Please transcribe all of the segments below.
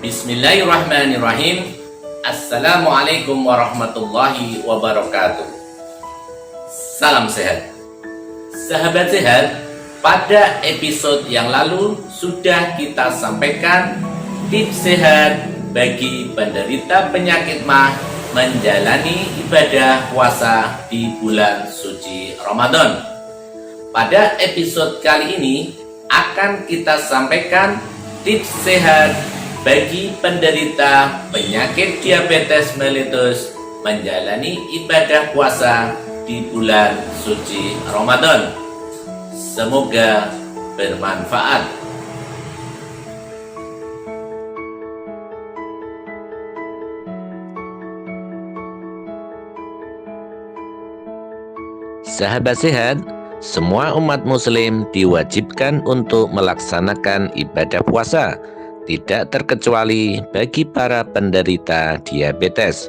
Bismillahirrahmanirrahim. Assalamualaikum warahmatullahi wabarakatuh. Salam sehat. Sahabat sehat, pada episode yang lalu sudah kita sampaikan tips sehat bagi penderita penyakit MAH menjalani ibadah puasa di bulan suci Ramadan. Pada episode kali ini akan kita sampaikan tips sehat bagi penderita penyakit diabetes mellitus menjalani ibadah puasa di bulan suci Ramadan. Semoga bermanfaat. Sahabat sehat, semua umat muslim diwajibkan untuk melaksanakan ibadah puasa, tidak terkecuali bagi para penderita diabetes,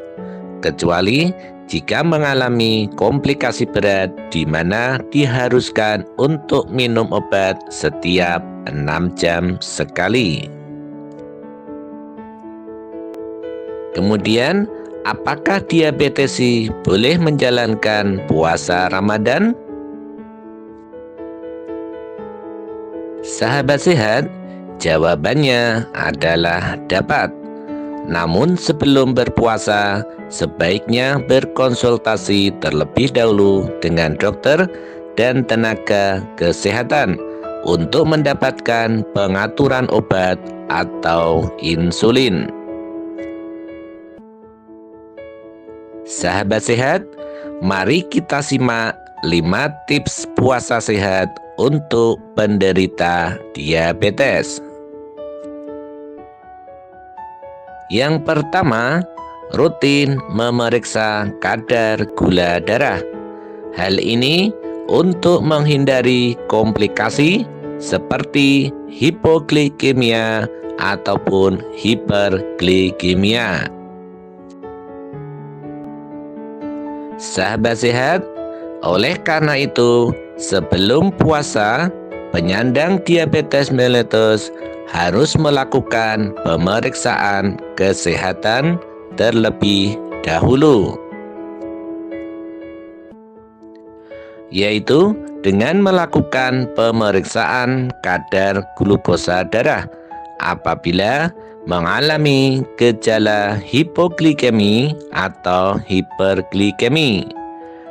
kecuali jika mengalami komplikasi berat di mana diharuskan untuk minum obat setiap 6 jam sekali. Kemudian, apakah diabetesi boleh menjalankan puasa Ramadan? Sahabat sehat, jawabannya adalah dapat. Namun sebelum berpuasa, sebaiknya berkonsultasi terlebih dahulu dengan dokter dan tenaga kesehatan untuk mendapatkan pengaturan obat atau insulin. Sahabat sehat, mari kita simak 5 tips puasa sehat untuk penderita diabetes. Yang pertama, rutin memeriksa kadar gula darah. Hal ini untuk menghindari komplikasi seperti hipoglikemia ataupun hiperglikemia. Sahabat sehat, oleh karena itu, sebelum puasa, penyandang diabetes mellitus harus melakukan pemeriksaan kesehatan terlebih dahulu, yaitu dengan melakukan pemeriksaan kadar glukosa darah apabila mengalami gejala hipoglikemi atau hiperglikemi.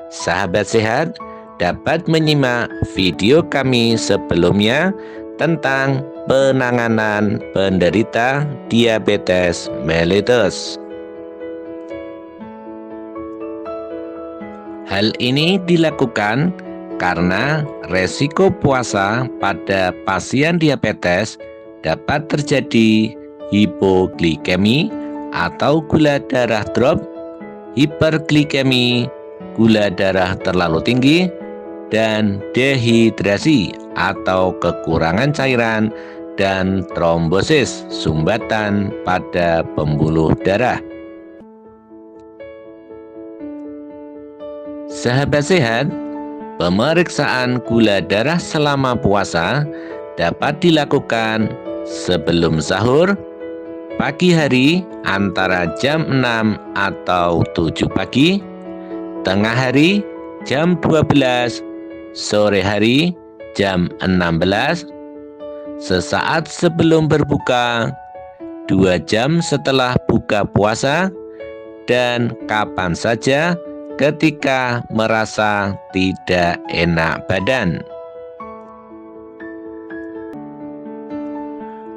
Sahabat sehat dapat menyimak video kami sebelumnya tentang penanganan penderita diabetes mellitus. Hal ini dilakukan karena resiko puasa pada pasien diabetes dapat terjadi hipoglikemi atau gula darah drop, hiperglikemi, gula darah terlalu tinggi, dan dehidrasi atau kekurangan cairan dan trombosis sumbatan pada pembuluh darah. Sahabat sehat, pemeriksaan gula darah selama puasa dapat dilakukan sebelum sahur, pagi hari antara jam 6 atau 7 pagi, tengah hari jam 12, sore hari jam 16, sesaat sebelum berbuka, 2 jam setelah buka puasa, dan kapan saja ketika merasa tidak enak badan.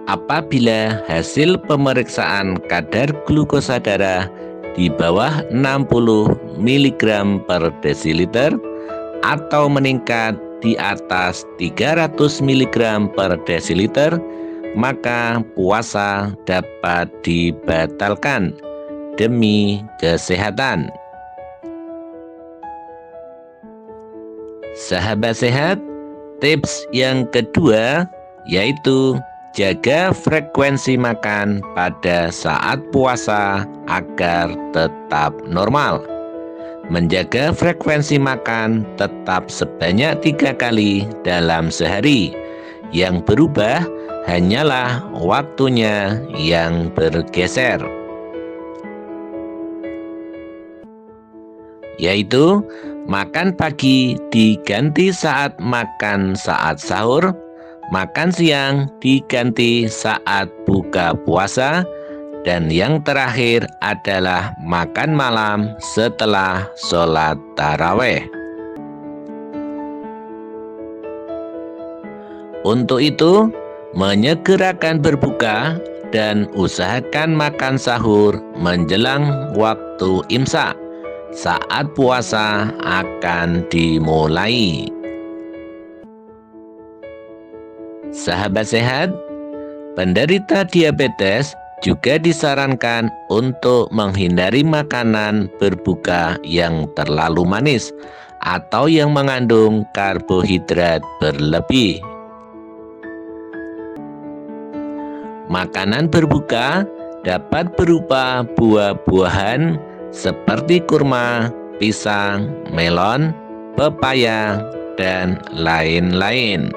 Apabila hasil pemeriksaan kadar glukosa darah di bawah 60 mg per desiliter atau meningkat di atas 300 mg per desiliter, maka puasa dapat dibatalkan demi kesehatan. Sahabat sehat, tips yang kedua yaitu jaga frekuensi makan pada saat puasa agar tetap normal. Menjaga frekuensi makan tetap sebanyak 3 kali dalam sehari. Yang berubah hanyalah waktunya yang bergeser, yaitu makan pagi diganti saat makan saat sahur, makan siang diganti saat buka puasa, dan yang terakhir adalah makan malam setelah sholat taraweh. Untuk itu, menyegerakan berbuka dan usahakan makan sahur menjelang waktu imsak saat puasa akan dimulai. Sahabat sehat, penderita diabetes juga disarankan untuk menghindari makanan berbuka yang terlalu manis atau yang mengandung karbohidrat berlebih. Makanan berbuka dapat berupa buah-buahan seperti kurma, pisang, melon, pepaya, dan lain-lain.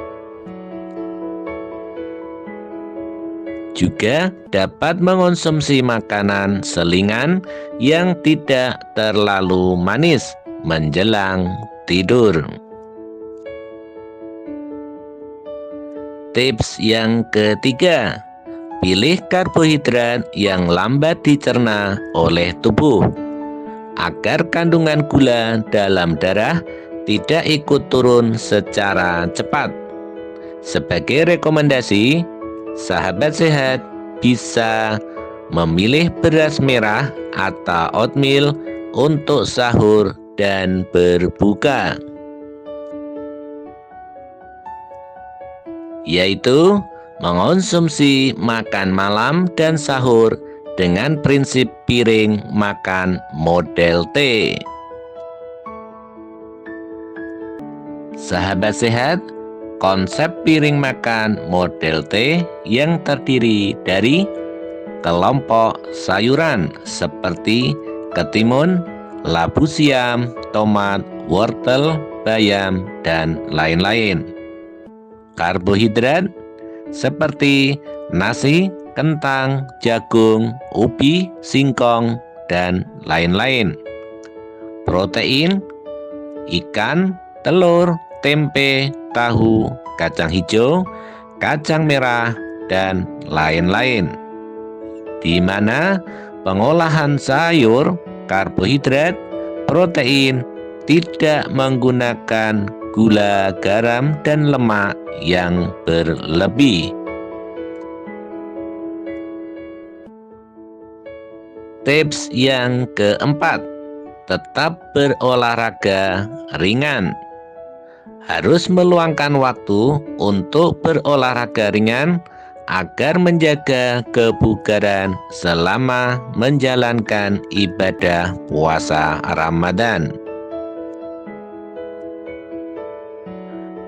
Juga dapat mengonsumsi makanan selingan yang tidak terlalu manis menjelang tidur. Tips yang ketiga, pilih karbohidrat yang lambat dicerna oleh tubuh agar kandungan gula dalam darah tidak ikut turun secara cepat. Sebagai rekomendasi, sahabat sehat bisa memilih beras merah atau oatmeal untuk sahur dan berbuka, yaitu mengonsumsi makan malam dan sahur dengan prinsip piring makan model T. Sahabat sehat, konsep piring makan model T yang terdiri dari kelompok sayuran seperti ketimun, labu siam, tomat, wortel, bayam, dan lain-lain. Karbohidrat seperti nasi, kentang, jagung, ubi, singkong, dan lain-lain. Protein, ikan, telur, tempe, tahu, kacang hijau, kacang merah, dan lain-lain. Di mana pengolahan sayur, karbohidrat, protein tidak menggunakan gula, garam, dan lemak yang berlebih. Tips yang keempat, tetap berolahraga ringan. Harus meluangkan waktu untuk berolahraga ringan agar menjaga kebugaran selama menjalankan ibadah puasa Ramadan.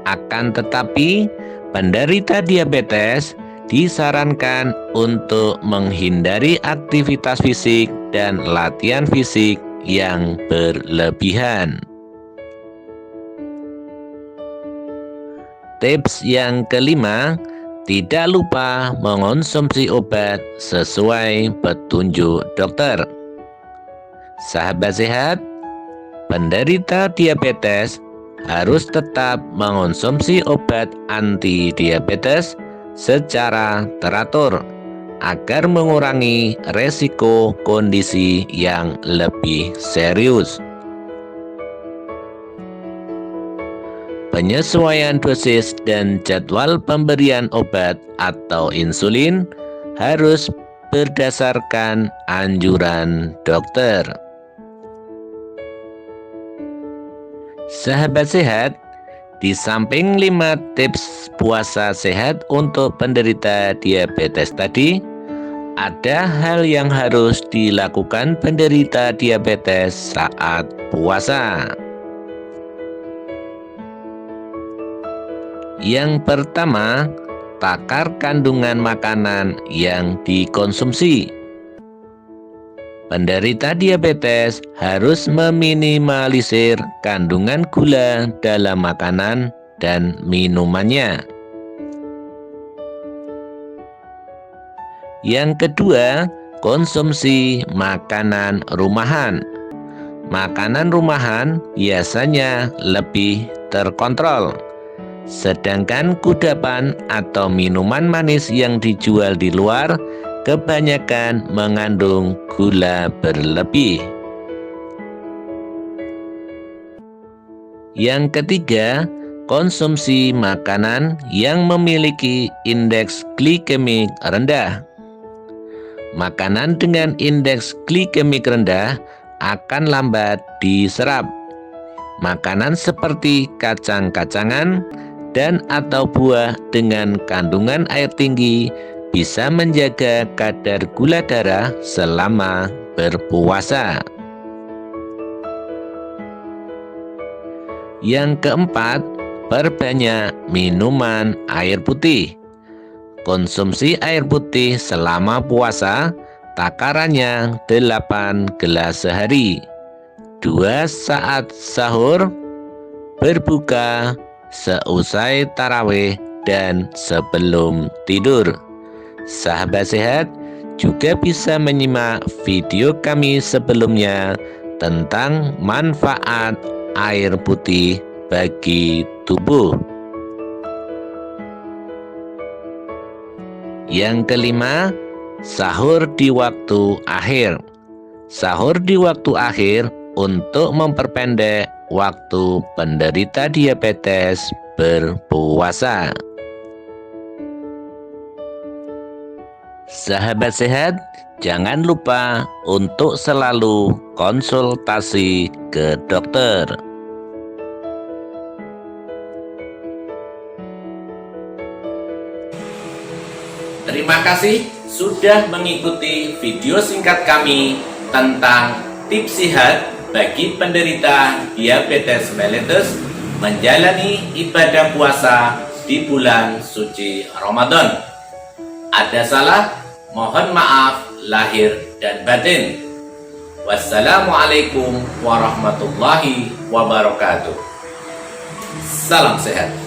Akan tetapi, penderita diabetes disarankan untuk menghindari aktivitas fisik dan latihan fisik yang berlebihan. Tips yang kelima, tidak lupa mengonsumsi obat sesuai petunjuk dokter. Sahabat sehat, penderita diabetes harus tetap mengonsumsi obat anti-diabetes secara teratur agar mengurangi resiko kondisi yang lebih serius. Penyesuaian dosis dan jadwal pemberian obat atau insulin harus berdasarkan anjuran dokter. Sahabat sehat, di samping 5 tips puasa sehat untuk penderita diabetes tadi, ada hal yang harus dilakukan penderita diabetes saat puasa. Yang pertama, takar kandungan makanan yang dikonsumsi. Penderita diabetes harus meminimalisir kandungan gula dalam makanan dan minumannya. Yang kedua, konsumsi makanan rumahan. Makanan rumahan biasanya lebih terkontrol, sedangkan kudapan atau minuman manis yang dijual di luar kebanyakan mengandung gula berlebih. Yang ketiga, konsumsi makanan yang memiliki indeks glikemik rendah. Makanan dengan indeks glikemik rendah akan lambat diserap. Makanan seperti kacang-kacangan dan atau buah dengan kandungan air tinggi bisa menjaga kadar gula darah selama berpuasa. Yang keempat, perbanyak minuman air putih. Konsumsi air putih selama puasa takarannya 8 gelas sehari, 2 saat sahur, berbuka, seusai tarawih, dan sebelum tidur. Sahabat sehat juga bisa menyimak video kami sebelumnya tentang manfaat air putih bagi tubuh. Yang kelima, sahur di waktu akhir. Sahur di waktu akhir untuk memperpendek waktu penderita diabetes berpuasa. Sahabat sehat, jangan lupa untuk selalu konsultasi ke dokter. Terima kasih sudah mengikuti video singkat kami tentang tips sehat bagi penderita diabetes mellitus menjalani ibadah puasa di bulan suci Ramadan. Ada salah, mohon maaf lahir dan batin. Wassalamualaikum warahmatullahi wabarakatuh. Salam sehat.